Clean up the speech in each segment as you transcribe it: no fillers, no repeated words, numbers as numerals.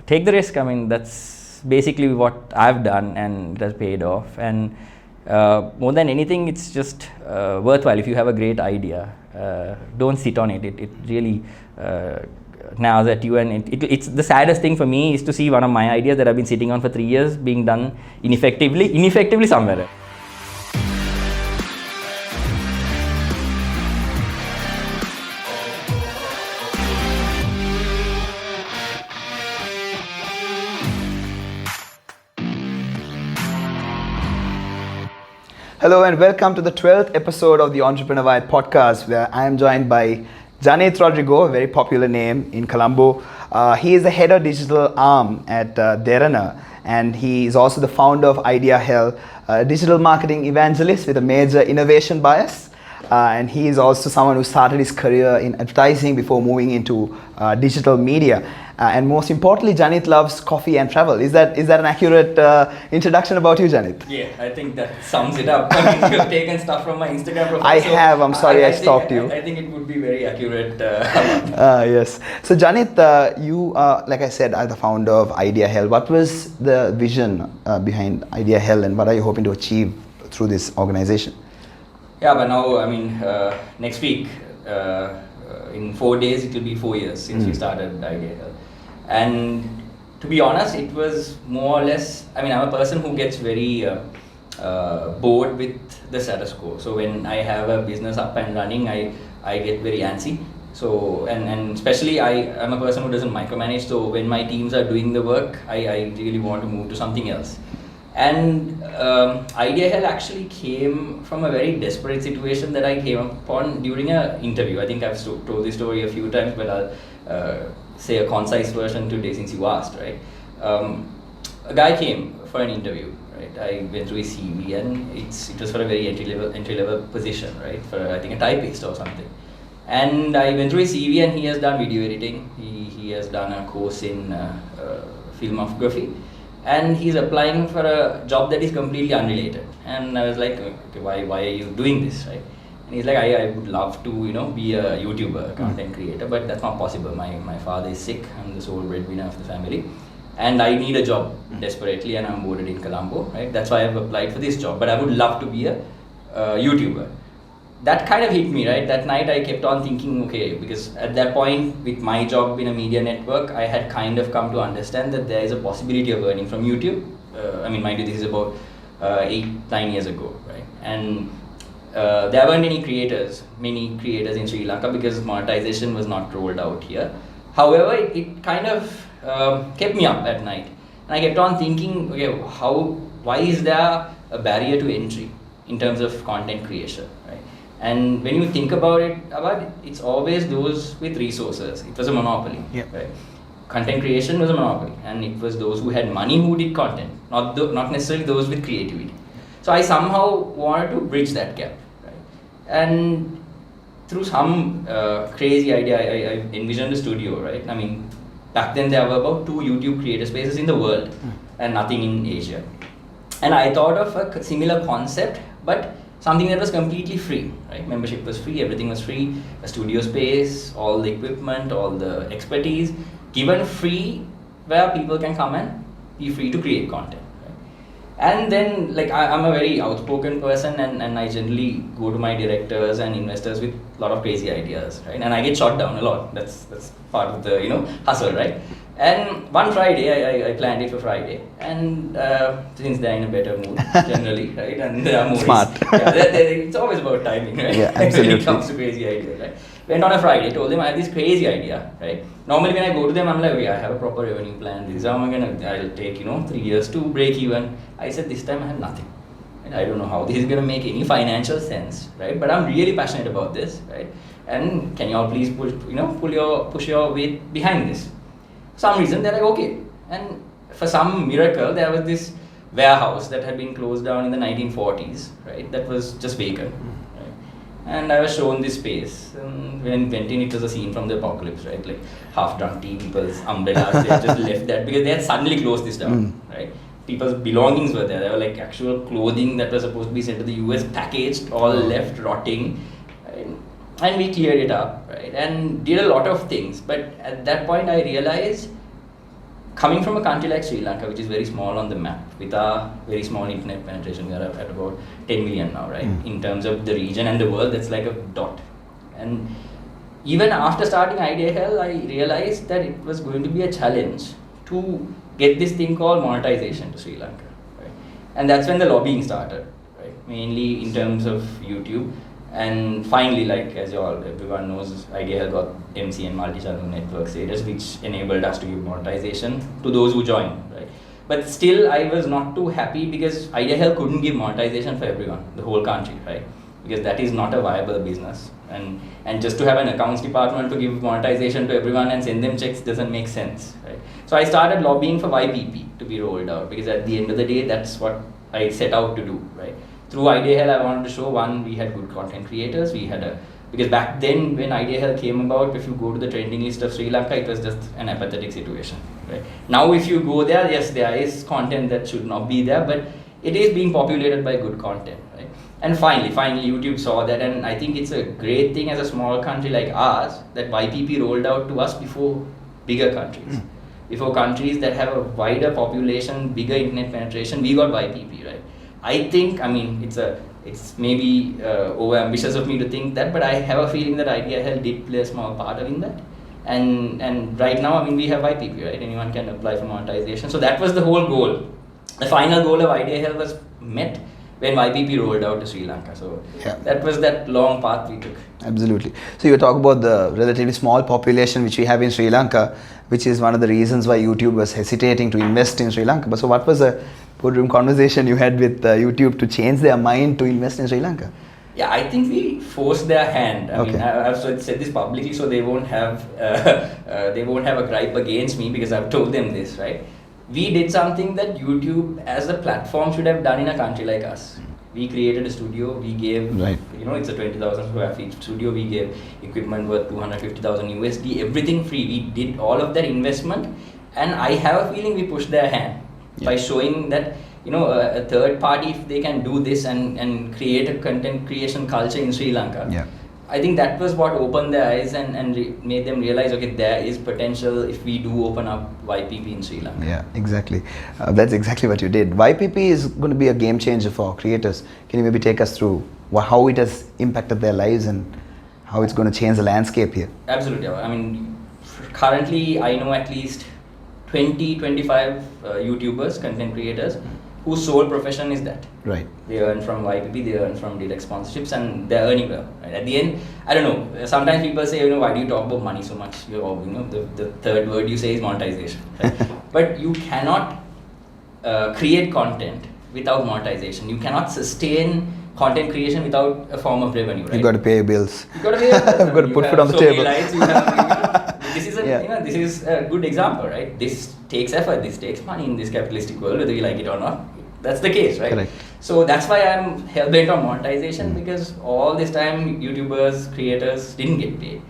take the risk. I mean, that's basically what I've done, and it has paid off. And more than anything, it's just worthwhile. If you have a great idea, don't sit on it. It really gnaws at you, and it's the saddest thing for me is to see one of my ideas that I've been sitting on for 3 years being done ineffectively somewhere. Hello and welcome to the 12th episode of the Entrepreneur Vibe podcast, where I am joined by Janeeth Rodrigo, a very popular name in Colombo. He is the head of digital arm at Derana, and he is also the founder of IdeaHell, a digital marketing evangelist with a major innovation bias. And he is also someone who started his career in advertising before moving into digital media. And most importantly, Janeeth loves coffee and travel. Is that an accurate introduction about you, Janeeth? Yeah, I think that sums it up. I mean, you've taken stuff from my Instagram profile. I have. I'm sorry I stopped you. I think it would be very accurate. Yes. So, Janeeth, you, like I said, are the founder of IdeaHell. What was the vision behind IdeaHell, and what are you hoping to achieve through this organization? Yeah, but now, I mean, next week, in 4 days, it will be 4 years since we started IdeaHell. And to be honest, it was more or less, I mean, I'm a person who gets very bored with the status quo. So when I have a business up and running, I get very antsy. So, and especially I'm a person who doesn't micromanage. So when my teams are doing the work, I really want to move to something else. And IdeaHell actually came from a very desperate situation that I came upon during an interview. I think I've told this story a few times, but I'll say a concise version today since you asked, right? A guy came for an interview, right? I went through his CV, and it was for a very entry level position, right? For I think a typist or something. And I went through his CV, and he has done video editing. He has done a course in filmography. And he's applying for a job that is completely unrelated. And I was like, okay, why are you doing this, right? And he's like, I would love to, be a YouTuber, content creator, but that's not possible. My father is sick. I'm the sole breadwinner of the family, and I need a job desperately, and I'm boarded in Colombo, right? That's why I've applied for this job. But I would love to be a YouTuber. That kind of hit me, right? That night I kept on thinking, okay, because at that point with my job in a media network, I had kind of come to understand that there is a possibility of earning from YouTube. I mean, mind you, this is about 8-9 years ago, right? And there weren't many creators in Sri Lanka because monetization was not rolled out here. However, it kind of kept me up at night. And I kept on thinking, okay, why is there a barrier to entry in terms of content creation, right? And when you think about it, it's always those with resources. It was a monopoly, right? Content creation was a monopoly, and it was those who had money who did content, not necessarily those with creativity. So I somehow wanted to bridge that gap, right? And through some crazy idea, I envisioned a studio, right? I mean, back then there were about 2 YouTube creator spaces in the world, and nothing in Asia. And I thought of a similar concept, but something that was completely free, right? Membership was free, everything was free, a studio space, all the equipment, all the expertise, given free, where people can come and be free to create content, right? And then, like, I'm a very outspoken person, and I generally go to my directors and investors with a lot of crazy ideas, right? And I get shot down a lot. That's part of the, hustle, right? And one Friday, I planned it for Friday, and since they're in a better mood generally, right, and they are more smart. It's always about timing, right? Yeah, absolutely. When it comes to crazy ideas, right? Went on a Friday, told them I have this crazy idea, right? Normally when I go to them, I'm like, okay, I have a proper revenue plan. This is how I'll take 3 years to break even. I said this time I have nothing. And I don't know how this is gonna make any financial sense, right? But I'm really passionate about this, right? And can you all please push your weight behind this? Some reason they're like, okay. And for some miracle, there was this warehouse that had been closed down in the 1940s, right? That was just vacant, right? And I was shown this space, and when I went in, it was a scene from the apocalypse, right? Like half-drunk tea, people's umbrellas, they had just left that because they had suddenly closed this down, right? People's belongings were there. There were like actual clothing that was supposed to be sent to the US, packaged, all left rotting, right? And we cleared it up, right? And did a lot of things. But at that point, I realized coming from a country like Sri Lanka, which is very small on the map, with our very small internet penetration, we are at about 10 million now, right? In terms of the region and the world, that's like a dot. And even after starting IdeaHell, I realized that it was going to be a challenge to get this thing called monetization to Sri Lanka, right? And that's when the lobbying started, right? Mainly in terms of YouTube. And finally, like as everyone knows, IdeaHell got MC and multi-channel network status, which enabled us to give monetization to those who joined, right? But still, I was not too happy because IdeaHell couldn't give monetization for everyone, the whole country, right? Because that is not a viable business. And just to have an accounts department to give monetization to everyone and send them checks doesn't make sense, right? So I started lobbying for YPP to be rolled out, because at the end of the day, that's what I set out to do, right? Through IdeaHell, I wanted to show, one, we had good content creators. Because back then when IdeaHell came about, if you go to the trending list of Sri Lanka, it was just an apathetic situation, right? Now if you go there, yes, there is content that should not be there, but it is being populated by good content, right? And finally YouTube saw that, and I think it's a great thing as a small country like ours that YPP rolled out to us before bigger countries. Before countries that have a wider population, bigger internet penetration, we got YPP, right? I think, it's maybe over ambitious of me to think that, but I have a feeling that IdeaHell did play a small part in that. And right now, we have YPP, right? Anyone can apply for monetization. So that was the whole goal. The final goal of IdeaHell was met when YPP rolled out to Sri Lanka. So that was that long path we took. Absolutely. So you talk about the relatively small population which we have in Sri Lanka, which is one of the reasons why YouTube was hesitating to invest in Sri Lanka. But so what was the boardroom conversation you had with YouTube to change their mind to invest in Sri Lanka? Yeah, I think we forced their hand. I've said this publicly, so they won't have a gripe against me, because I've told them this, right? We did something that YouTube as a platform should have done in a country like us. We created a studio, we gave, it's a 20,000 square feet studio, we gave equipment worth 250,000 USD, everything free. We did all of that investment, and I have a feeling we pushed their hand by showing that, a third party, if they can do this and create a content creation culture in Sri Lanka. I think that was what opened their eyes and made them realize, okay, there is potential if we do open up YPP in Sri Lanka. Yeah, exactly. That's exactly what you did. YPP is going to be a game changer for creators. Can you maybe take us through how it has impacted their lives and how it's going to change the landscape here? Absolutely. Currently I know at least 20-25 YouTubers, content creators, whose sole profession is that. Right. They earn from YPP, they earn from direct sponsorships, and they're earning well. Right? At the end, I don't know, sometimes people say, why do you talk about money so much? The third word you say is monetization. Right? But you cannot create content without monetization. You cannot sustain content creation without a form of revenue. Right? You got to pay your bills. You got to pay your bills. You've got to put food on the table. This is a good example, right? This takes effort, this takes money in this capitalistic world, whether you like it or not. That's the case, right? Correct. So that's why I'm hell-bent on monetization, because all this time YouTubers, creators didn't get paid.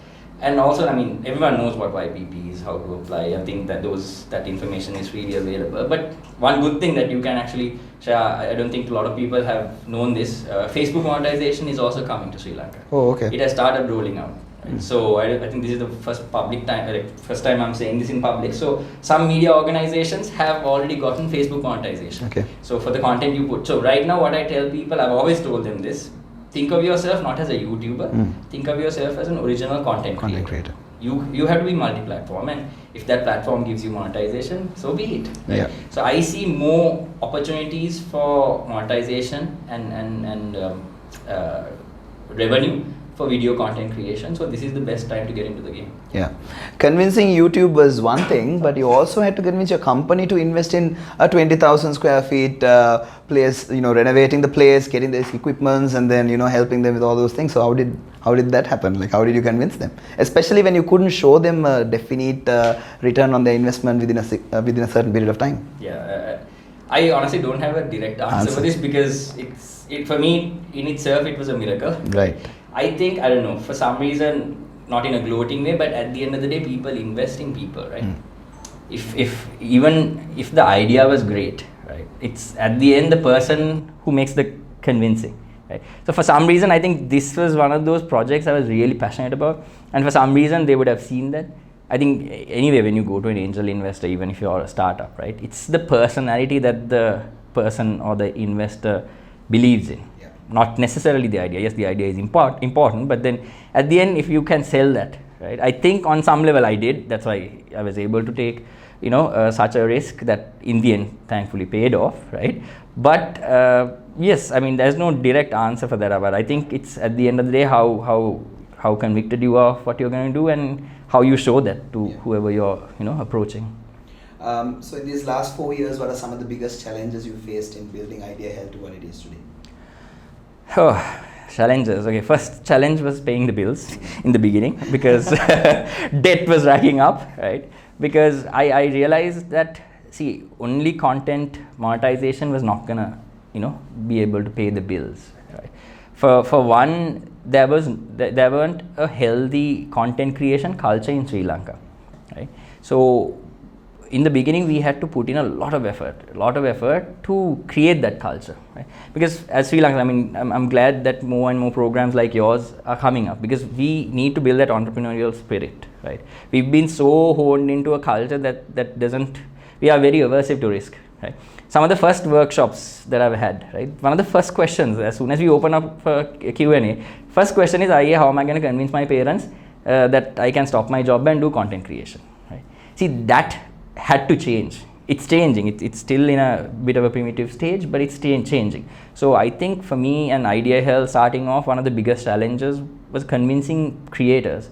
And also, everyone knows what YPP is, how to apply. I think that that information is freely available. But one good thing that you can actually share, I don't think a lot of people have known this, Facebook monetization is also coming to Sri Lanka. Oh, okay. It has started rolling out. Right? So I think this is the first time I'm saying this in public. So some media organizations have already gotten Facebook monetization. Okay. So for the content you put. So right now what I tell people, I've always told them this, think of yourself not as a YouTuber, think of yourself as an original content creator. You have to be multi-platform, and if that platform gives you monetization, so be it. Right? Yeah. So I see more opportunities for monetization and revenue for video content creation. So this is the best time to get into the game. Yeah. Convincing YouTube was one thing, but you also had to convince your company to invest in a 20,000 square feet place, renovating the place, getting these equipments, and then, helping them with all those things. So how did that happen? Like, how did you convince them? Especially when you couldn't show them a definite return on their investment within a certain period of time. Yeah. I honestly don't have a direct answer for this, because for me, in itself, it was a miracle. Right. I think, I don't know, for some reason, not in a gloating way, but at the end of the day, people invest in people, right? Even if the idea was great, right? It's at the end the person who makes the convincing, right? So for some reason, I think this was one of those projects I was really passionate about, and for some reason they would have seen that, I think anyway, when you go to an angel investor, even if you're a startup, right, it's the personality that the person or the investor believes in, not necessarily the idea. Yes, the idea is important, but then at the end, if you can sell that, right, I think on some level I did. That's why I was able to take, such a risk that in the end thankfully paid off, right? But yes, I mean, there's no direct answer for that, but I think it's at the end of the day how convicted you are of what you're going to do and how you show that to whoever you're approaching. So in these last 4 years, what are some of the biggest challenges you faced in building IdeaHell to what it is today? Oh, challenges. Okay, first challenge was paying the bills in the beginning because debt was racking up, right? Because I realized that, see, only content monetization was not gonna, be able to pay the bills, right? For one, there weren't a healthy content creation culture in Sri Lanka, right? So in the beginning, we had to put in a lot of effort to create that culture, right? Because as Sri Lanka, I mean, I'm glad that more and more programs like yours are coming up, because we need to build that entrepreneurial spirit, right? We've been so honed into a culture that doesn't, we are very aversive to risk, right? Some of the first workshops that I've had, right? One of the first questions, as soon as we open up for Q&A, first question is, how am I going to convince my parents that I can stop my job and do content creation, right? See, that had to change. It's changing. It's still in a bit of a primitive stage, but it's changing. So I think for me and IdeaHell starting off, one of the biggest challenges was convincing creators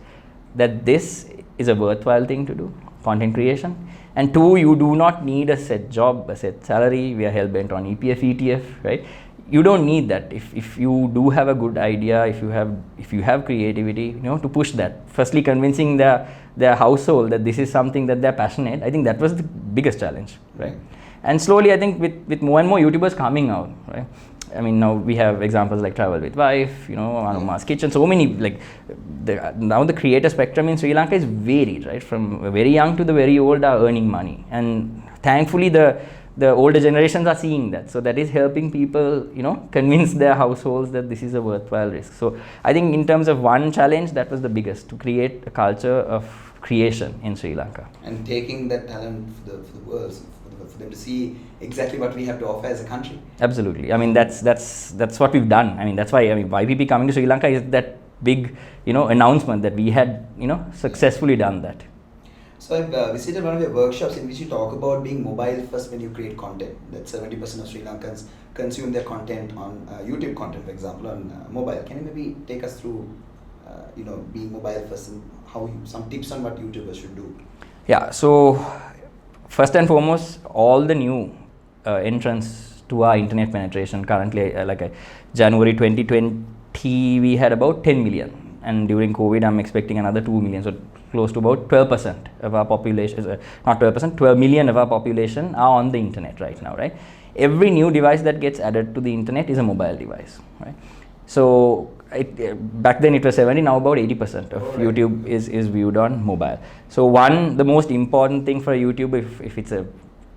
that this is a worthwhile thing to do, content creation. And two, you do not need a set job, a set salary. We are hell-bent on EPF, ETF, right? You don't need that. If you do have a good idea, if you have creativity, to push that. Firstly, convincing their household that this is something that they're passionate. I think that was the biggest challenge, right? And slowly, I think with more and more YouTubers coming out, right? I mean, now we have examples like Travel with Wife, Anuma's Kitchen, so many, like, now the creator spectrum in Sri Lanka is varied, right? From very young to the very old are earning money. And thankfully, the older generations are seeing that. So that is helping people, convince their households that this is a worthwhile risk. So I think in terms of one challenge, that was the biggest, to create a culture of creation in Sri Lanka. And taking that talent for the world, for them to see exactly what we have to offer as a country. Absolutely. I mean, that's what we've done. I mean, that's why, YPP coming to Sri Lanka is that big, announcement that we had, successfully done that. So I've visited one of your workshops in which you talk about being mobile first when you create content. That 70% of Sri Lankans consume their content on YouTube content, for example, on mobile. Can you maybe take us through, being mobile first and some tips on what YouTubers should do? Yeah. So first and foremost, all the new entrants to our internet penetration currently, January 2020, we had about 10 million, and during COVID, I'm expecting another 2 million. So close to about 12% of our population, not 12%, 12 million of our population are on the internet right now, right? Every new device that gets added to the internet is a mobile device, right? So back then it was 70, now about 80% of YouTube is viewed on mobile. So the most important thing for YouTube, if it's a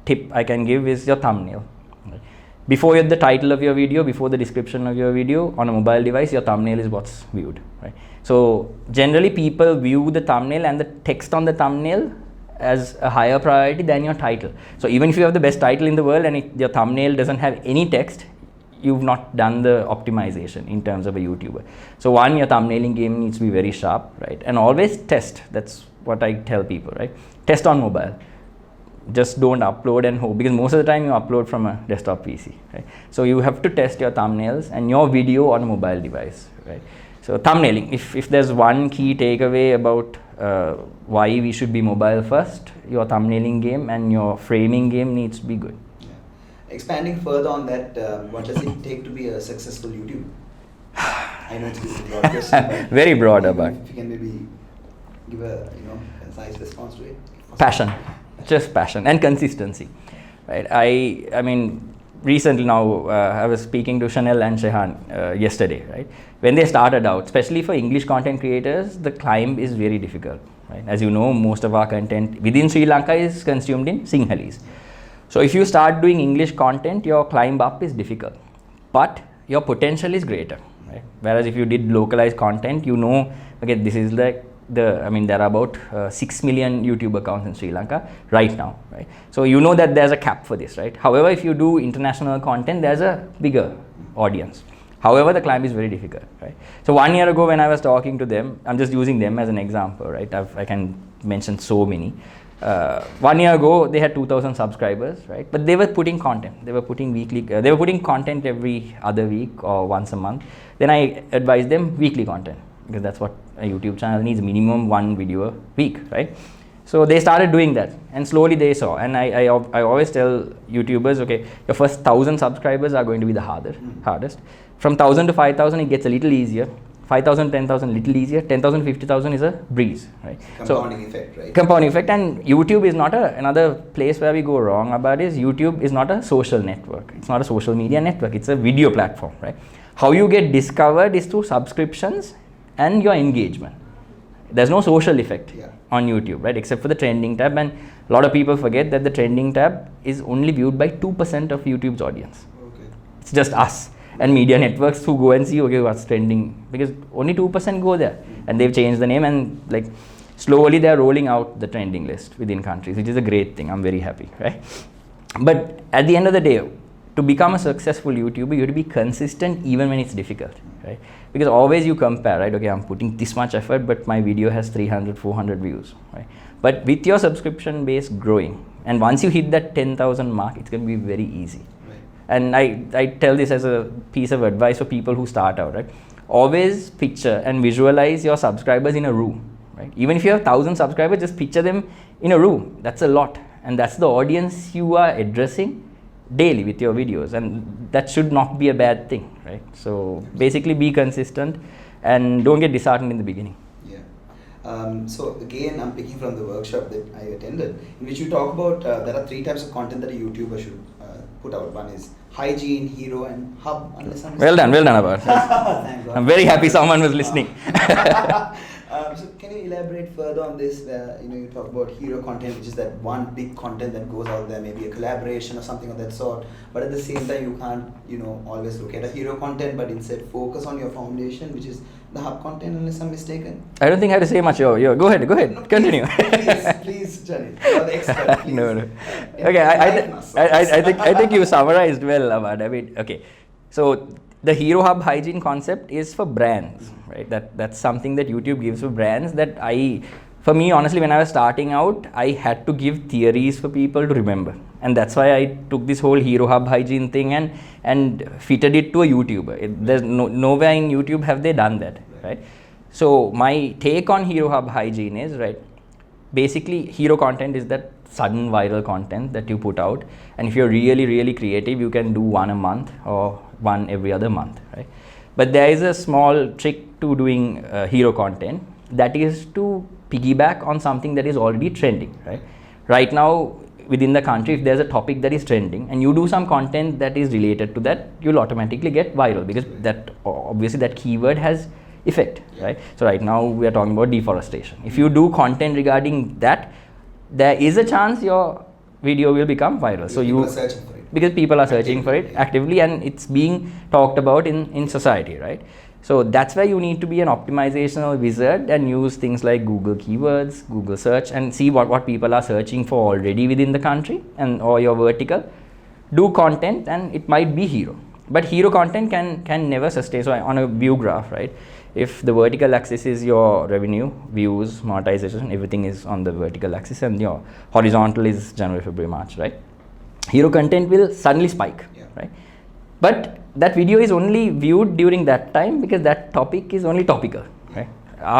tip I can give, is your thumbnail. Right? Before the title of your video, before the description of your video, on a mobile device, your thumbnail is what's viewed, right? So generally people view the thumbnail and the text on the thumbnail as a higher priority than your title. So even if you have the best title in the world and your thumbnail doesn't have any text, you've not done the optimization in terms of a YouTuber. So one, your thumbnailing game needs to be very sharp, right? And always test. That's what I tell people, right? Test on mobile. Just don't upload and hope, because most of the time you upload from a desktop PC, right? So you have to test your thumbnails and your video on a mobile device, right? So thumbnailing, if there's one key takeaway about why we should be mobile first, your thumbnailing game and your framing game needs to be good. Yeah. Expanding further on that, what does it take to be a successful YouTuber? I know it's a broad question, but very broad, if you can maybe give a concise response to it. Passion, just passion and consistency, right? I mean, recently now, I was speaking to Chanel and Shehan yesterday, right? When they started out, especially for English content creators, the climb is very difficult, right? As you know, most of our content within Sri Lanka is consumed in Sinhalese. So if you start doing English content, your climb up is difficult, but your potential is greater, right? Whereas if you did localized content, okay, this is the there are about 6 million YouTube accounts in Sri Lanka right now, right? So you know that there's a cap for this, right? However, if you do international content, there's a bigger audience. However, the climb is very difficult, right? So 1 year ago when I was talking to them, I'm just using them as an example, right? I can mention so many. 1 year ago, they had 2,000 subscribers, right? But they were putting content. They were putting they were putting content every other week or once a month. Then I advised them weekly content, because that's what a YouTube channel needs, minimum 1 video a week, right? So they started doing that, and slowly they saw. And I always tell YouTubers, okay, your first 1,000 subscribers are going to be the hardest. From 1,000 to 5,000, it gets a little easier. 5,000, 10,000, little easier. 10,000, 50,000 is a breeze, right? Compounding effect, right? Compounding effect. And YouTube is not another place where we go wrong about is YouTube is not a social network. It's not a social media network. It's a video platform, right? How you get discovered is through subscriptions and your engagement. There's no social effect on YouTube, right? Except for the trending tab. And a lot of people forget that the trending tab is only viewed by 2% of YouTube's audience. Okay. It's just us and media networks who go and see, okay, what's trending, because only 2% go there. And they've changed the name, and like slowly they're rolling out the trending list within countries, which is a great thing. I'm very happy, right? But at the end of the day, to become a successful YouTuber, you have to be consistent even when it's difficult, right? Because always you compare, right? Okay, I'm putting this much effort, but my video has 300, 400 views, right? But with your subscription base growing, and once you hit that 10,000 mark, it's going to be very easy. Right. And I tell this as a piece of advice for people who start out, right? Always picture and visualize your subscribers in a room, right? Even if you have 1,000 subscribers, just picture them in a room. That's a lot. And that's the audience you are addressing daily with your videos, and that should not be a bad thing, right? So basically be consistent and don't get disheartened in the beginning. So again, I'm picking from the workshop that I attended, in which you talk about there are 3 types of content that a YouTuber should put out. One is hygiene, hero, and hub. Well done about. I'm very happy someone was listening. So can you elaborate further on this? Where you talk about hero content, which is that one big content that goes out there, maybe a collaboration or something of that sort. But at the same time, you can't always look at a hero content, but instead focus on your foundation, which is the hub content, unless I'm mistaken. I don't think I have to say much. Go ahead. No, continue. Please, Janeeth, you're the expert. Please. No. Okay, I think you summarized well, Abad. I mean, okay, so the hero hub hygiene concept is for brands, right? That's something that YouTube gives for brands. For me, honestly, when I was starting out, I had to give theories for people to remember, and that's why I took this whole hero hub hygiene thing and fitted it to a YouTuber. There's nowhere in YouTube have they done that, right? So my take on hero hub hygiene is, right, basically hero content is that sudden viral content that you put out, and if you're really, really creative, you can do 1 a month or 1 every other month, right? But there is a small trick to doing hero content, that is to piggyback on something that is already trending, right? Right now within the country, if there's a topic that is trending and you do some content that is related to that, you'll automatically get viral, because that obviously that keyword has effect, right? So right now we are talking about deforestation. If you do content regarding that, there is a chance your video will become viral. So people are searching for it. Because people are searching for it actively, and it's being talked about in society, right? So that's where you need to be an optimizational wizard and use things like Google keywords, Google search, and see what people are searching for already within the country or your vertical. Do content, and it might be hero. But hero content can never sustain. So on a view graph, right? If the vertical axis is your revenue, views, monetization, everything is on the vertical axis, and your horizontal is January, February, March, right? Hero content will suddenly spike, right? But that video is only viewed during that time because that topic is only topical, right?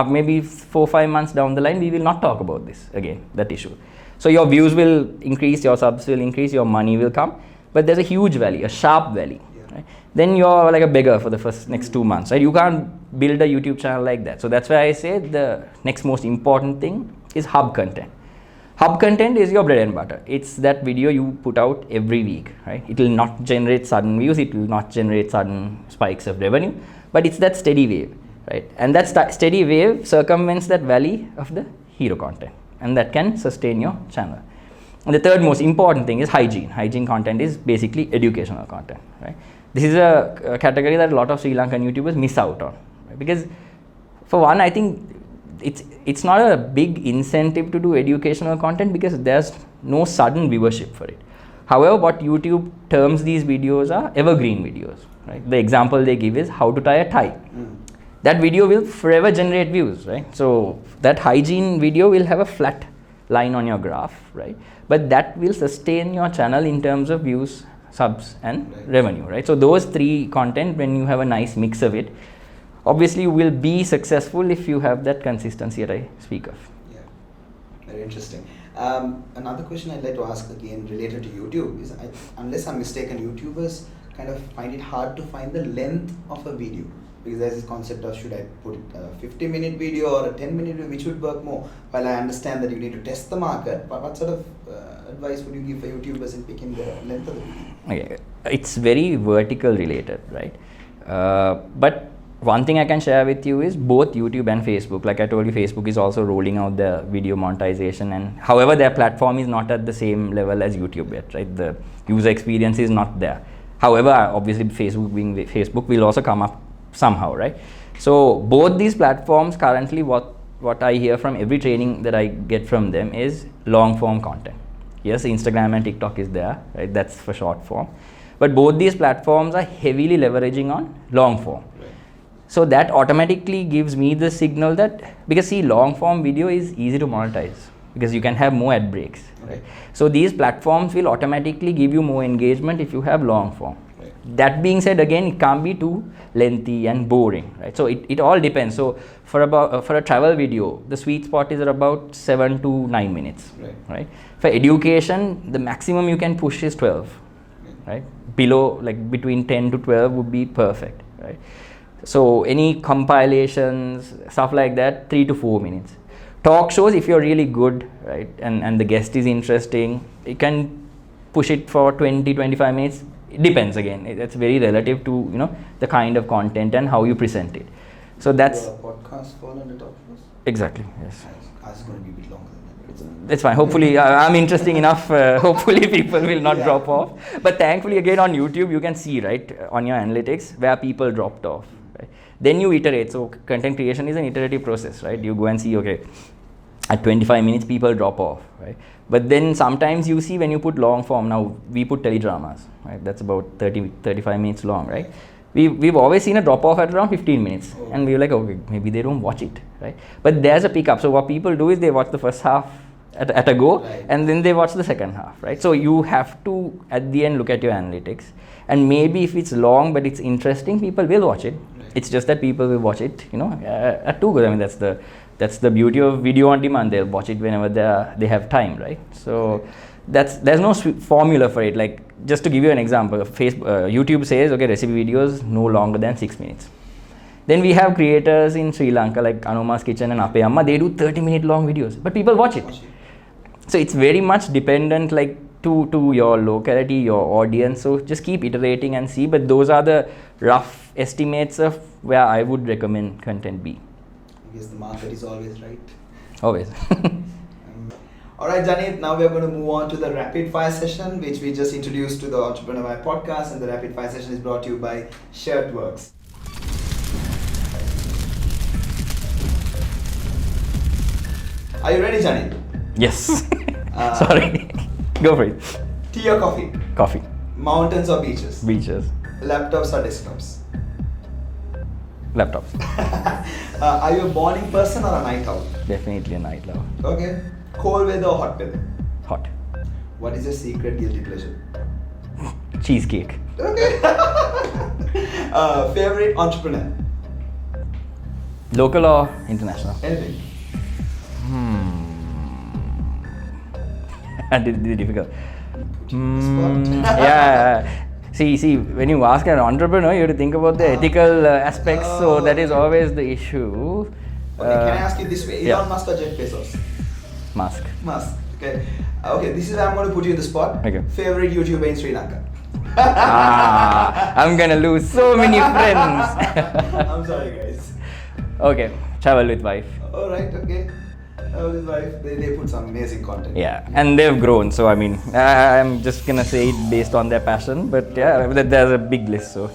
Maybe 4-5 months down the line, we will not talk about this again, that issue. So your views will increase, your subs will increase, your money will come, but there's a huge valley, a sharp valley, right? Then you're like a beggar for the next 2 months, right? You can't build a YouTube channel like that. So that's why I say the next most important thing is hub content. Hub content is your bread and butter. It's that video you put out every week, right? It will not generate sudden views, it will not generate sudden spikes of revenue, but it's that steady wave, right? And that steady wave circumvents that valley of the hero content, and that can sustain your channel. And the third most important thing is hygiene. Hygiene content is basically educational content, right? This is a category that a lot of Sri Lankan YouTubers miss out on, right? Because for one, I think it's not a big incentive to do educational content because there's no sudden viewership for it. However, what YouTube terms these videos are evergreen videos, right? The example they give is how to tie a tie. That video will forever generate views, right? So that hygiene video will have a flat line on your graph, right? But that will sustain your channel in terms of views, subs and revenue, right? So those three content, when you have a nice mix of it, obviously you will be successful if you have that consistency that I speak of. Yeah, very interesting. Another question I'd like to ask again related to YouTube is, unless I'm mistaken, YouTubers kind of find it hard to find the length of a video. Because there's this concept of, should I put a 50-minute video or a 10-minute video, which would work more? While I understand that you need to test the market, but what sort of advice would you give for YouTubers in picking the length of the video? Okay. It's very vertical related, right? But one thing I can share with you is both YouTube and Facebook. Like I told you, Facebook is also rolling out the video monetization, and however their platform is not at the same level as YouTube yet, right? The user experience is not there. However, obviously Facebook being Facebook will also come up somehow, right? So both these platforms currently, what I hear from every training that I get from them is long form content. Yes, Instagram and TikTok is there, right? That's for short form. But both these platforms are heavily leveraging on long form. Right. So that automatically gives me the signal that, because see, long form video is easy to monetize because you can have more ad breaks, right? So these platforms will automatically give you more engagement if you have long form. That being said, again, it can't be too lengthy and boring, right? So it all depends. So for a travel video, the sweet spot is at about 7 to 9 minutes, right? For education, the maximum you can push is 12, right? Below, like between 10 to 12 would be perfect, right? So any compilations, stuff like that, 3 to 4 minutes. Talk shows, if you're really good, right, and the guest is interesting, you can push it for 20, 25 minutes. It depends again. It's very relative to the kind of content and how you present it. So that's podcast fall under talk shows. Exactly. Yes. It's going to be a bit longer than that. That's fine. Hopefully, I'm interesting enough. Hopefully, people will not drop off. But thankfully, again on YouTube, you can see right on your analytics where people dropped off. Right? Then you iterate. So content creation is an iterative process, right? You go and see, okay, at 25 minutes, people drop off, right? But then sometimes you see when you put long form, now we put teledramas, right? That's about 35 minutes long, right? We've always seen a drop off at around 15 minutes. And we were like, okay, maybe they don't watch it, right? But there's a pickup. So what people do is they watch the first half at a go, and then they watch the second half, right? So you have to, at the end, look at your analytics. And maybe if it's long, but it's interesting, people will watch it. It's just that people will watch it, at two goes. I mean, that's the beauty of video on demand. They'll watch it whenever they have time, right? So there's no formula for it. Like, just to give you an example, YouTube says, okay, recipe videos no longer than 6 minutes. Then we have creators in Sri Lanka like Anuma's Kitchen and Ape Amma. They do 30-minute long videos, but people watch it. So it's very much dependent like to your locality, your audience. So just keep iterating and see. But those are the rough estimates of where I would recommend content be. Because the market is always right. Always. Alright, Janeeth, now we are going to move on to the rapid fire session, which we just introduced to the Entrepreneur Vibe podcast, and the rapid fire session is brought to you by Shirtworks. Are you ready, Janeeth? Yes. Sorry. Go for it. Tea or coffee? Coffee. Mountains or beaches? Beaches. Laptops or desktops? Laptops. Are you a morning person or a night owl? Definitely a night owl. Okay. Cold weather or hot weather? Hot. What is your secret guilty pleasure? Cheesecake. Okay. Favorite entrepreneur? Local or international? Anything. This is difficult. Spot. Yeah. See, when you ask an entrepreneur, you have to think about the ethical aspects. So that is always the issue. Okay, can I ask you this way? Elon Musk or Jeff Bezos? Musk. Okay. Okay, this is where I'm going to put you in the spot. Okay. Favorite YouTuber in Sri Lanka? I'm gonna lose so many friends. I'm sorry, guys. Okay, travel with wife. Alright, okay. Travel with wife. They put some amazing content. Yeah, and they've grown. So I mean, I'm just gonna say it based on their passion. But yeah, there's a big list. So.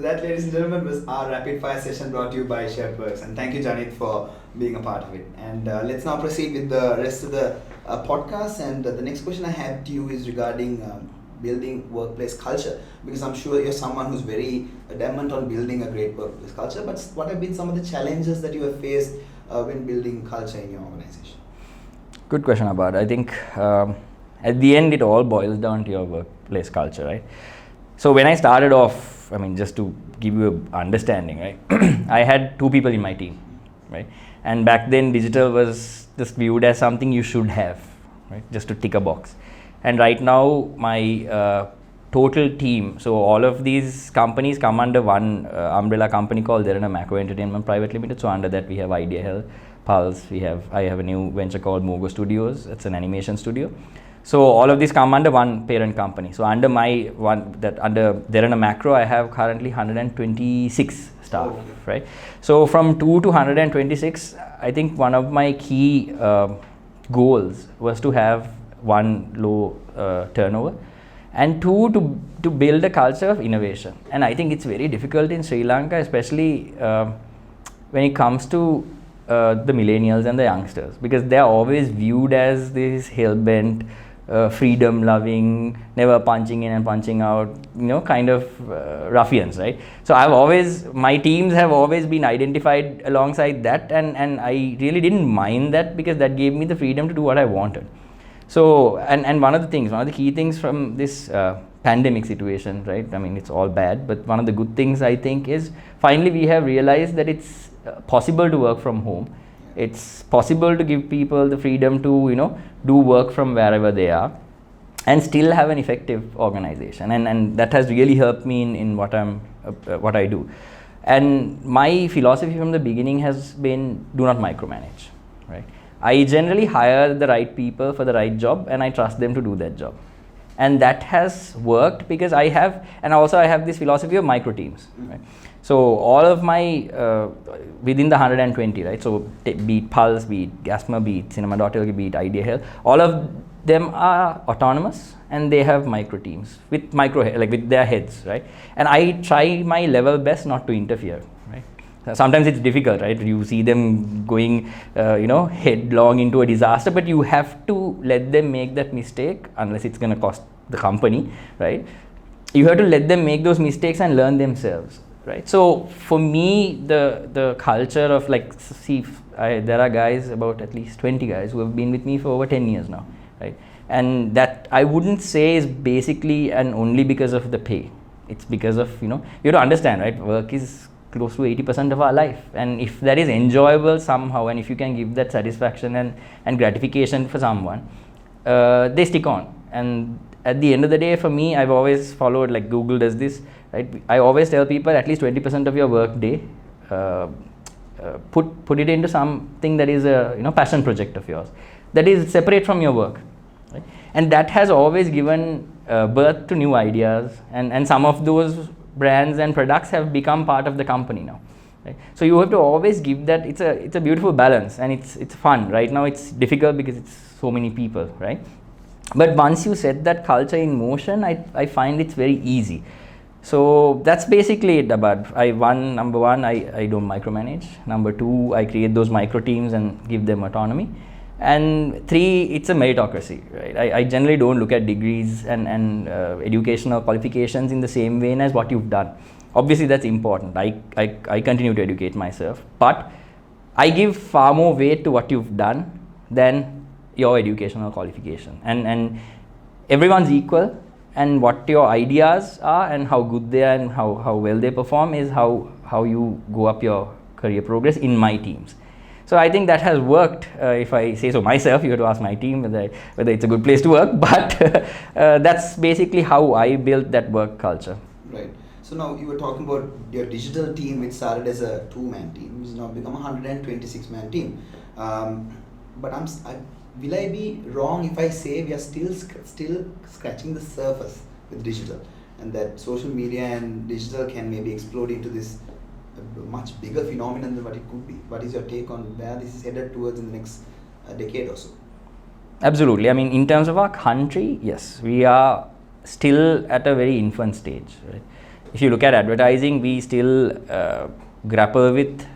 that, ladies and gentlemen, was our rapid fire session brought to you by ShareWorks. And thank you, Janeeth, for being a part of it. And let's now proceed with the rest of the podcast. And the next question I have to you is regarding building workplace culture, because I'm sure you're someone who's very adamant on building a great workplace culture. But what have been some of the challenges that you have faced when building culture in your organization? Good question, Abad. I think at the end, it all boils down to your workplace culture, right? So when I started off, I mean, just to give you an understanding, right? I had 2 people in my team, right? And back then, digital was just viewed as something you should have, right? Just to tick a box. And right now, my total team, so all of these companies come under one umbrella company called Derana Macro Entertainment Private Limited. So under that, we have IdeaHell, Pulse. I have a new venture called Mogo Studios. It's an animation studio. So all of these come under one parent company. So under under Derana Macro, I have currently 126 staff, right? So from 2 to 126, I think one of my key goals was to have 1, low turnover, and 2, to build a culture of innovation. And I think it's very difficult in Sri Lanka, especially when it comes to the millennials and the youngsters, because they are always viewed as this hell-bent, freedom-loving, never punching in and punching out, kind of ruffians, right? So my teams have always been identified alongside that, and I really didn't mind that, because that gave me the freedom to do what I wanted. So, and one of the key things from this pandemic situation, right? I mean, it's all bad, but one of the good things, I think, is finally we have realized that it's possible to work from home. It's possible to give people the freedom to, do work from wherever they are and still have an effective organization. And that has really helped me in what I do. And my philosophy from the beginning has been, do not micromanage, right? I generally hire the right people for the right job, and I trust them to do that job. And that has worked because I have this philosophy of micro teams, right? So all of my, within the 120, right? So be it Pulse, be it Gasma, be it Cinema.lk, be it IdeaHell, all of them are autonomous, and they have micro teams with with their heads, right? And I try my level best not to interfere, right? Sometimes it's difficult, right? You see them going, headlong into a disaster, but you have to let them make that mistake, unless it's going to cost the company, right? You have to let them make those mistakes and learn themselves, right? So for me, the culture of there are guys, about at least 20 guys, who have been with me for over 10 years now, right? And that I wouldn't say is basically and only because of the pay. It's because of, you have to understand, right? Work is close to 80% of our life, and if that is enjoyable somehow, and if you can give that satisfaction and gratification for someone, they stick on. And at the end of the day, for me, I've always followed, like Google does this, right? I always tell people at least 20% of your work day, put it into something that is a passion project of yours, that is separate from your work, right? And that has always given birth to new ideas, and some of those brands and products have become part of the company now, right? So you have to always give that. It's a beautiful balance, and it's fun. Right now it's difficult because it's so many people, right? But once you set that culture in motion, I find it's very easy. So that's basically it about number one, I don't micromanage. Number 2, I create those micro teams and give them autonomy. And 3, it's a meritocracy, right? I generally don't look at degrees and educational qualifications in the same vein as what you've done. Obviously, that's important. I continue to educate myself, but I give far more weight to what you've done than your educational qualification. And everyone's equal, and what your ideas are and how good they are and how well they perform is how you go up your career progress in my teams. So I think that has worked. If I say so myself, you have to ask my team whether it's a good place to work. But that's basically how I built that work culture. Right. So now you were talking about your digital team, which started as a 2-man team, which has now become a 126-man team. But will I be wrong if I say we are still scratching the surface with digital, and that social media and digital can maybe explode into this much bigger phenomenon than what it could be? What is your take on where this is headed towards in the next decade or so? Absolutely. I mean, in terms of our country, yes, we are still at a very infant stage, right? If you look at advertising, we still grapple with,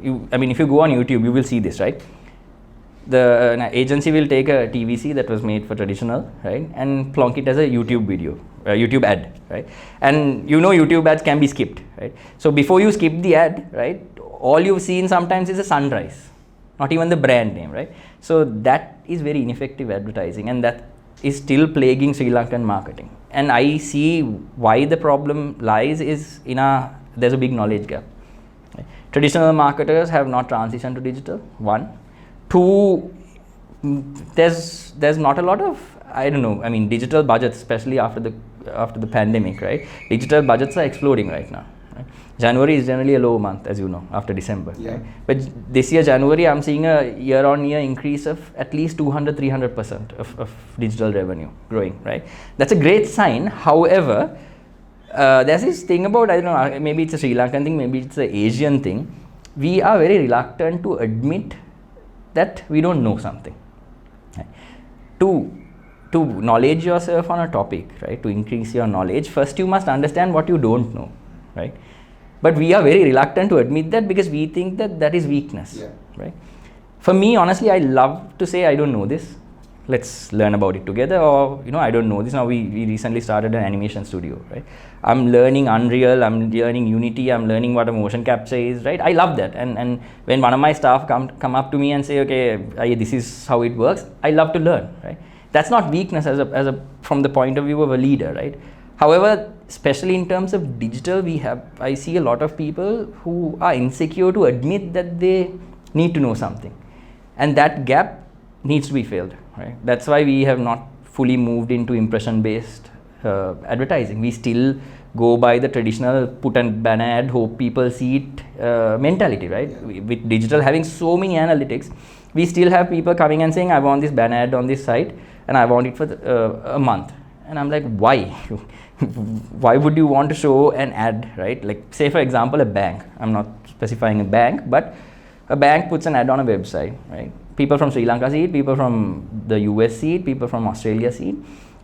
if you go on YouTube, you will see this, right? An agency will take a TVC that was made for traditional, right, and plonk it as a YouTube video, YouTube ad, right? And YouTube ads can be skipped, right? So before you skip the ad, right, all you've seen sometimes is a sunrise, not even the brand name, right? So that is very ineffective advertising, and that is still plaguing Sri Lankan marketing. And I see why the problem lies is there's a big knowledge gap. Right? Traditional marketers have not transitioned to digital, one. Two, there's not a lot of, digital budgets, especially after the pandemic, right? Digital budgets are exploding right now. Right? January is generally a low month, as you know, after December. Yeah. Right? But this year, January, I'm seeing a year-on-year increase of at least 200-300% of digital revenue growing, right? That's a great sign. However, there's this thing about, maybe it's a Sri Lankan thing, maybe it's an Asian thing. We are very reluctant to admit that we don't know something. Right? To knowledge yourself on a topic, right? To increase your knowledge, first you must understand what you don't know, right? But we are very reluctant to admit that because we think that is weakness, right? For me, honestly, I love to say I don't know this. Let's learn about it together, or I don't know this. Now we recently started an animation studio, right? I'm learning Unreal, I'm learning Unity, I'm learning what a motion capture is, right? I love that. And when one of my staff come up to me and say, okay, this is how it works, I love to learn, right? That's not weakness from the point of view of a leader, right? However, especially in terms of digital, I see a lot of people who are insecure to admit that they need to know something, and that gap needs to be filled, right? That's why we have not fully moved into impression-based advertising. We still go by the traditional put a banner ad, hope people see it mentality, right? Yeah. With digital having so many analytics, we still have people coming and saying, I want this banner ad on this site and I want it for a month. And I'm like, why? Why would you want to show an ad, right? Like, say for example, a bank. I'm not specifying a bank, but a bank puts an ad on a website, right? People from Sri Lanka see it, people from the US see it, people from Australia see it,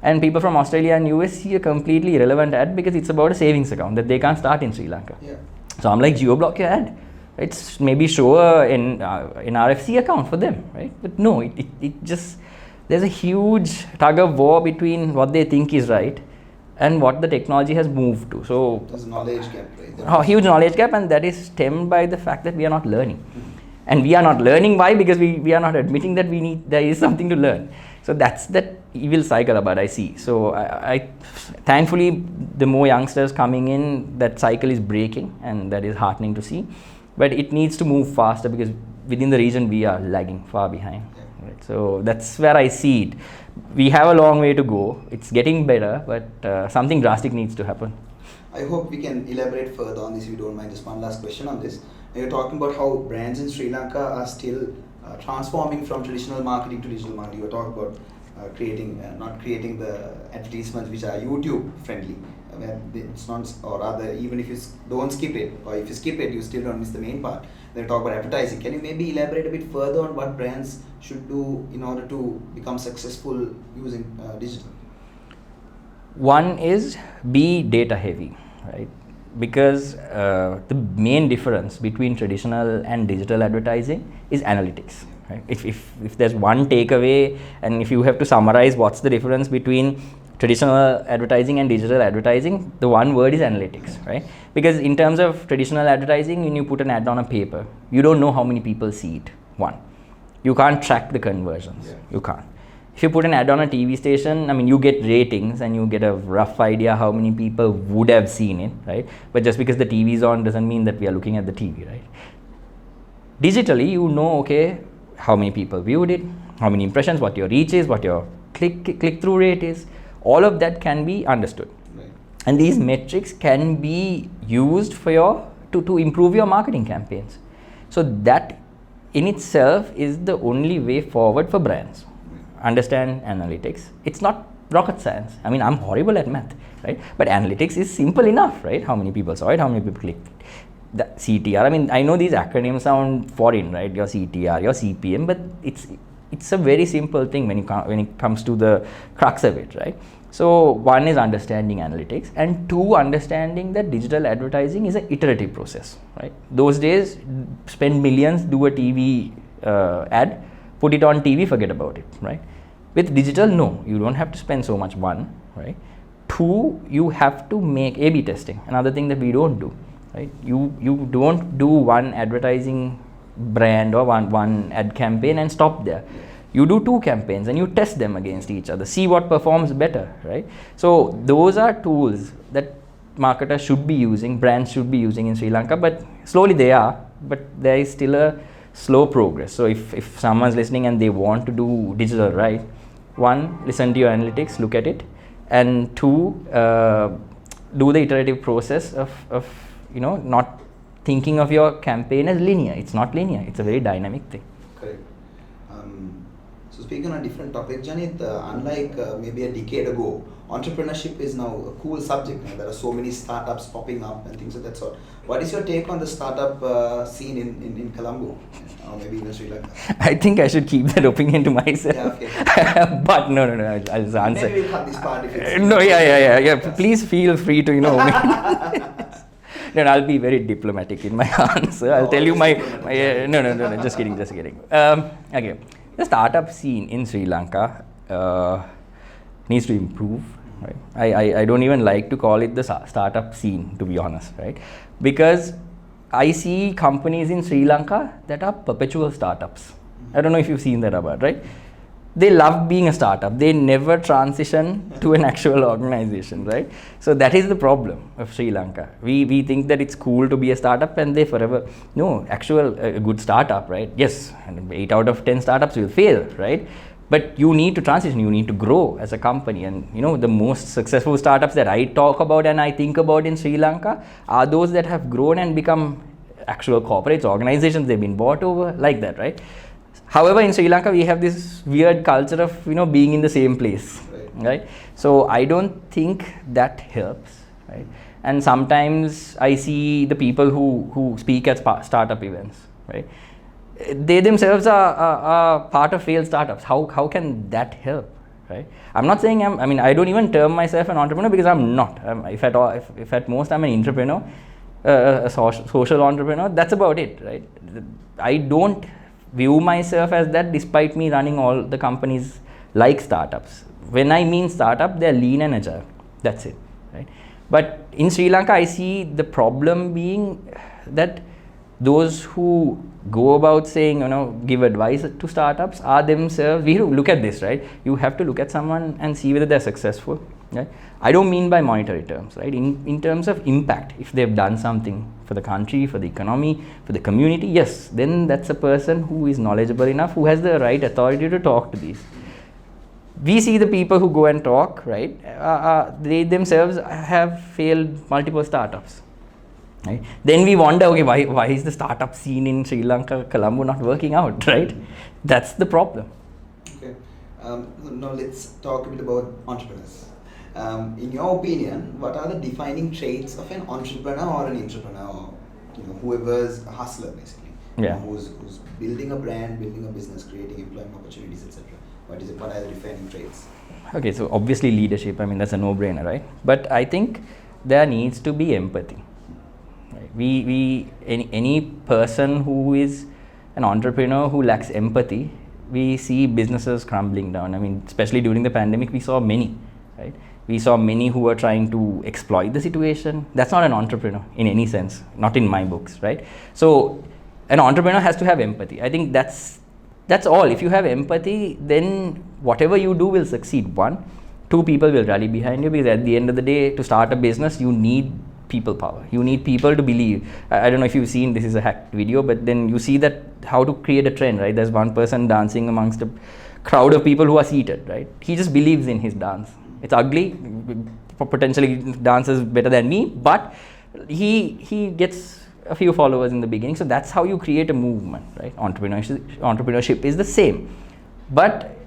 and people from Australia and US see a completely irrelevant ad because it's about a savings account that they can't start in Sri Lanka. Yeah. So I'm like, geo-block your ad. It's maybe show an RFC account for them, right? But no, it just, there's a huge tug of war between what they think is right and what the technology has moved to. So there's a knowledge gap, right? A huge knowledge gap, and that is stemmed by the fact that we are not learning. And we are not learning, why? Because we are not admitting that there is something to learn. So that's that evil cycle about I see. So I thankfully, the more youngsters coming in, that cycle is breaking, and that is heartening to see. But it needs to move faster because within the region we are lagging far behind. Right? So that's where I see it. We have a long way to go. It's getting better, but something drastic needs to happen. I hope we can elaborate further on this if you don't mind. Just one last question on this. You're talking about how brands in Sri Lanka are still transforming from traditional marketing to digital marketing. You're talking about not creating the advertisements which are YouTube friendly. Where it's not, or rather, even if you don't skip it, or if you skip it, you still don't miss the main part. Then talk about advertising. Can you maybe elaborate a bit further on what brands should do in order to become successful using digital? One is be data heavy, right? Because the main difference between traditional and digital advertising is analytics. Right? If there's one takeaway, and if you have to summarize what's the difference between traditional advertising and digital advertising, the one word is analytics, right? Because in terms of traditional advertising, when you put an ad on a paper, you don't know how many people see it. One, you can't track the conversions. Yeah. You can't. If you put an ad on a TV station, you get ratings and you get a rough idea how many people would have seen it, right? But just because the TV is on doesn't mean that we are looking at the TV, right? Digitally, you know, okay, how many people viewed it, how many impressions, what your reach is, what your click-through rate is. All of that can be understood. Right. And these metrics can be used for to improve your marketing campaigns. So that in itself is the only way forward for brands. Understand analytics. It's not rocket science. I'm horrible at math, right? But analytics is simple enough, right? How many people saw it, how many people clicked it. The CTR, I know these acronyms sound foreign, right? Your CTR, your CPM, but it's a very simple thing when it comes to the crux of it, right? So one is understanding analytics, and two, understanding that digital advertising is an iterative process, right? Those days, spend millions, do a TV ad, put it on TV, forget about it, right? With digital, no, you don't have to spend so much, one, right? Two, you have to make A/B testing, another thing that we don't do, right? You don't do one advertising brand or one ad campaign and stop there. You do two campaigns and you test them against each other, see what performs better, right? So those are tools that marketers should be using, brands should be using in Sri Lanka, but slowly they are, but there is still a slow progress. So if someone's listening and they want to do digital right, one, listen to your analytics, look at it, and two, do the iterative process of not thinking of your campaign as linear. It's not linear, it's a very dynamic thing. Correct. So speaking on a different topic, Janeeth, unlike maybe a decade ago, entrepreneurship is now a cool subject. There are so many startups popping up and things of that sort. What is your take on the startup scene in Colombo, or maybe even Sri Lanka? I think I should keep that opinion to myself. Yeah, okay. But no, I'll just answer. Maybe we'll cut this part if it's... No, yeah. Please feel free to, Then I'll be very diplomatic in my answer. I'll tell you my no, just kidding. Okay. The startup scene in Sri Lanka needs to improve, right? I don't even like to call it the startup scene, to be honest, right? Because I see companies in Sri Lanka that are perpetual startups. I don't know if you've seen that about, right? They love being a startup. They never transition to an actual organization, right? So that is the problem of Sri Lanka. We think that it's cool to be a startup and they forever, no, a good startup, right? Yes, 8 out of 10 startups will fail, right? But you need to transition, you need to grow as a company. And the most successful startups that I talk about and I think about in Sri Lanka are those that have grown and become actual corporates, organizations, they've been bought over, like that, right? However, in Sri Lanka, we have this weird culture of, being in the same place, right? So I don't think that helps, right? And sometimes I see the people who speak at startup events, right? They themselves are part of failed startups. How can that help, right? I'm not saying I don't even term myself an entrepreneur because I'm not. If at most I'm an entrepreneur, a social entrepreneur, that's about it, right? I don't view myself as that, despite me running all the companies like startups. When I mean startup, they're lean and agile. That's it, right? But in Sri Lanka, I see the problem being that those who go about saying, give advice to startups are themselves, we have to look at this, right? You have to look at someone and see whether they're successful, right? I don't mean by monetary terms, right? In terms of impact, if they've done something for the country, for the economy, for the community, yes, then that's a person who is knowledgeable enough, who has the right authority to talk to these. We see the people who go and talk, right? They themselves have failed multiple startups. Right? Then we wonder, okay, why is the startup scene in Sri Lanka, Colombo not working out, right? That's the problem. Okay. Now let's talk a bit about entrepreneurs. In your opinion, what are the defining traits of an entrepreneur or an entrepreneur, or whoever's a hustler basically? Yeah. Who's building a brand, building a business, creating employment opportunities, etc. What are the defining traits? Okay, so obviously leadership. That's a no-brainer, right? But I think there needs to be empathy. Any person who is an entrepreneur who lacks empathy, we see businesses crumbling down. Especially during the pandemic, we saw many, right? We saw many who were trying to exploit the situation. That's not an entrepreneur in any sense, not in my books, right? So an entrepreneur has to have empathy. I think that's all. If you have empathy, then whatever you do will succeed. One, two, people will rally behind you, because at the end of the day, to start a business, you need people power. You need people to believe. I don't know if you've seen, this is a hacked video, but then you see that how to create a trend, right? There's one person dancing amongst a crowd of people who are seated, right? He just believes in his dance. It's ugly, potentially dances better than me, but he gets a few followers in the beginning. So that's how you create a movement, right? Entrepreneurship is the same. But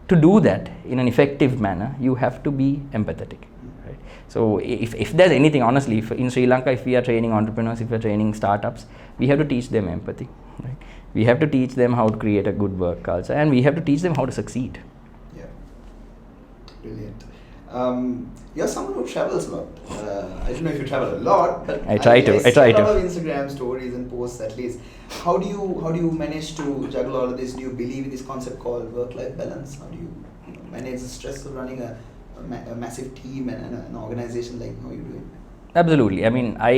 to do that in an effective manner, you have to be empathetic. So if there's anything, honestly, in Sri Lanka, if we are training entrepreneurs, if we are training startups, we have to teach them empathy, right? We have to teach them how to create a good work culture, and we have to teach them how to succeed. Yeah, brilliant. You're someone who travels a lot. I don't know if you travel a lot, but I try to. see a lot of Instagram stories and posts at least. How do you manage to juggle all of this? Do you believe in this concept called work-life balance? How do you manage the stress of running a massive team and an organization? Like, how are you doing? Absolutely. I mean, I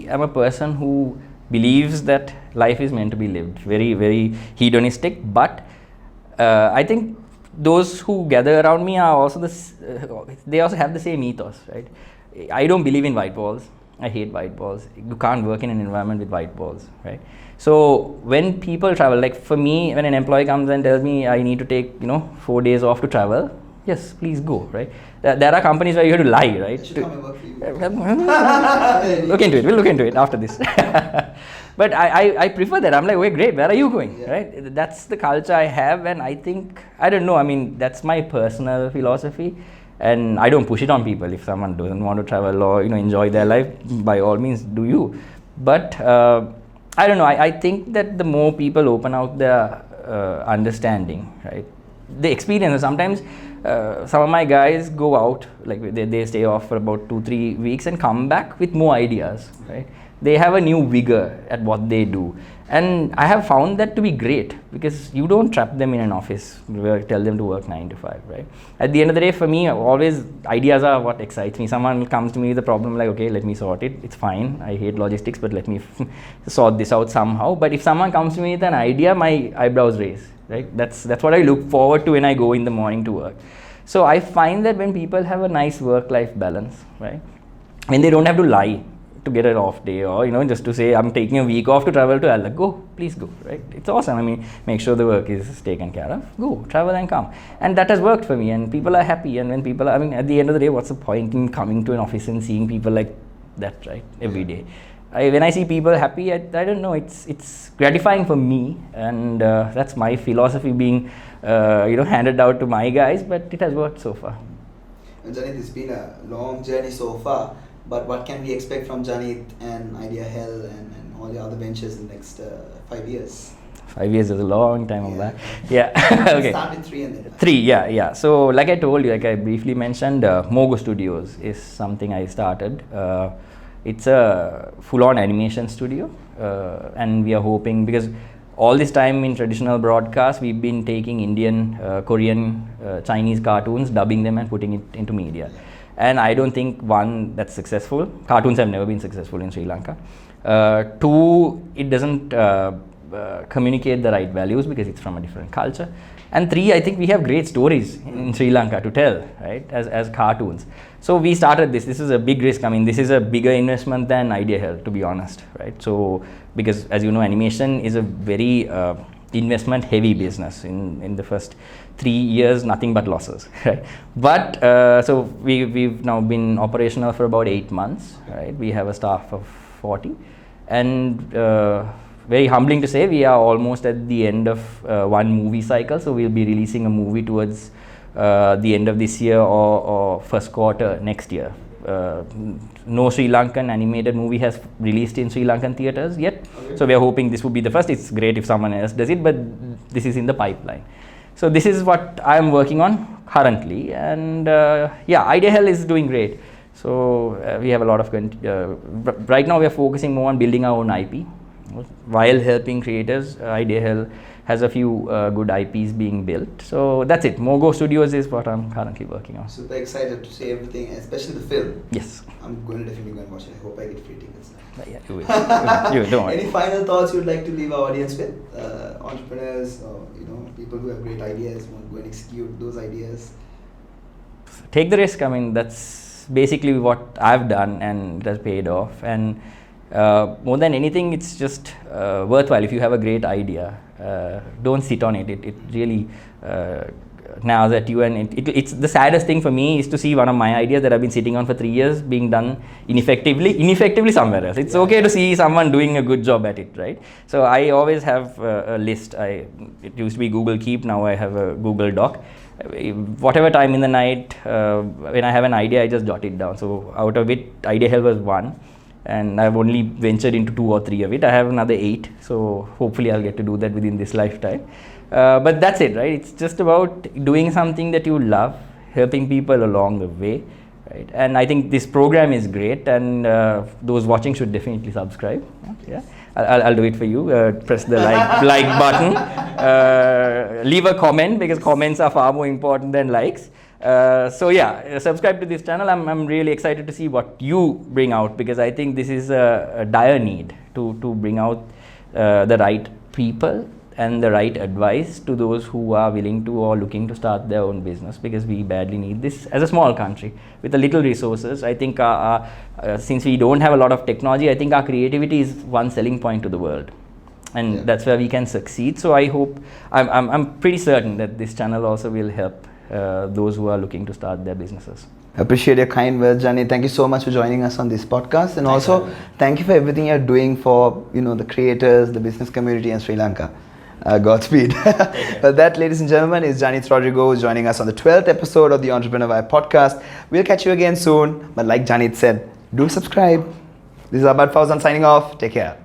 am a person who believes that life is meant to be lived. Very, very hedonistic. But I think those who gather around me are also they also have the same ethos, right? I don't believe in white walls. I hate white walls. You can't work in an environment with white walls, right? So when people travel, like for me, when an employee comes and tells me I need to take 4 days off to travel, yes, please go, right? There are companies where you have to lie, right? I should come and work for you. Look into it. We'll look into it after this. But I prefer that. I'm like, wait, great. Where are you going? Yeah. Right? That's the culture I have, and I think I don't know. I mean, that's my personal philosophy, and I don't push it on people. If someone doesn't want to travel or enjoy their life, by all means, do you. But I don't know. I think that the more people open out their understanding, right? The experience sometimes. Some of my guys go out, like they stay off for about 2-3 weeks and come back with more ideas, right? They have a new vigor at what they do, and I have found that to be great, because you don't trap them in an office, tell them to work 9 to 5, right? At the end of the day, for me, always ideas are what excites me. Someone comes to me with a problem, like, okay, let me sort it, it's fine, I hate logistics, but let me sort this out somehow. But if someone comes to me with an idea, my eyebrows raise, right? That's what I look forward to when I go in the morning to work. So I find that when people have a nice work-life balance, right, when they don't have to lie to get an off day, or just to say I'm taking a week off to travel to LA, go, please go, right? It's awesome. I mean, make sure the work is taken care of, go, travel and come. And that has worked for me, and people are happy. And when people are, I mean, at the end of the day, what's the point in coming to an office and seeing people like that, right, every day? When I see people happy, I don't know, it's gratifying for me, and that's my philosophy being handed out to my guys, but it has worked so far. And Janeeth, it's been a long journey so far, but what can we expect from Janeeth and IdeaHell and all the other ventures in the next 5 years? 5 years is a long time of that. Yeah. Okay. Start with 3 and then 5. 3, yeah. So like I told you, like I briefly mentioned, Mogo Studios is something I started. It's a full-on animation studio, and we are hoping, because all this time in traditional broadcast, we've been taking Indian, Korean, Chinese cartoons, dubbing them and putting it into media. And I don't think, one, that's successful. Cartoons have never been successful in Sri Lanka. 2, it doesn't communicate the right values because it's from a different culture. And 3, I think we have great stories in Sri Lanka to tell, right, as cartoons. So we started this. This is a big risk. I mean, this is a bigger investment than IdeaHell, to be honest, right? So, because as you know, animation is a very investment heavy business. In the first 3 years, nothing but losses, right? But so we've now been operational for about 8 months, right? We have a staff of 40, and very humbling to say, we are almost at the end of one movie cycle. So we'll be releasing a movie towards the end of this year or first quarter next year. No Sri Lankan animated movie has released in Sri Lankan theatres yet. Okay. So we are hoping this will be the first. It's great if someone else does it, but this is in the pipeline. So this is what I am working on currently, and IdeaHell is doing great. So we have a lot of right now we are focusing more on building our own IP while helping creators. IdeaHell has a few good IPs being built. So that's it. Mogo Studios is what I'm currently working on. Super excited to see everything, especially the film. Yes. I'm going to definitely go and watch it. I hope I get free tickets. Yeah, you will. You don't worry. Any final thoughts you'd like to leave our audience with? Entrepreneurs or people who have great ideas, want to go and execute those ideas? Take the risk. I mean, that's basically what I've done, and it has paid off. And more than anything, it's just worthwhile. If you have a great idea, don't sit on it. It really gnaws at you, and it's the saddest thing for me is to see one of my ideas that I've been sitting on for 3 years being done ineffectively somewhere else. It's okay to see someone doing a good job at it, right? So I always have a list. It used to be Google Keep, now I have a Google Doc. Whatever time in the night, when I have an idea, I just jot it down. So out of it, IdeaHell was 1. And I've only ventured into 2 or 3 of it. I have another 8, so hopefully I'll get to do that within this lifetime. But that's it, right? It's just about doing something that you love, helping people along the way, right? And I think this program is great, and those watching should definitely subscribe. Yeah, I'll do it for you. Press the like button. Leave a comment, because comments are far more important than likes. So yeah, subscribe to this channel. I'm really excited to see what you bring out, because I think this is a dire need to bring out the right people and the right advice to those who are willing to or looking to start their own business, because we badly need this as a small country with a little resources. I think since we don't have a lot of technology, I think our creativity is one selling point to the world, and that's where we can succeed. So I hope, I'm pretty certain that this channel also will help those who are looking to start their businesses. Appreciate your kind words, Janeeth. Thank you so much for joining us on this podcast, and also thank you for everything you're doing for the creators, the business community in Sri Lanka. Godspeed. But that, ladies and gentlemen, is Janeeth Rodrigo joining us on the 12th episode of the Entrepreneur Vibe podcast. We'll catch you again soon. But like Janeeth said, do subscribe. This is Abad Fauzan signing off. Take care.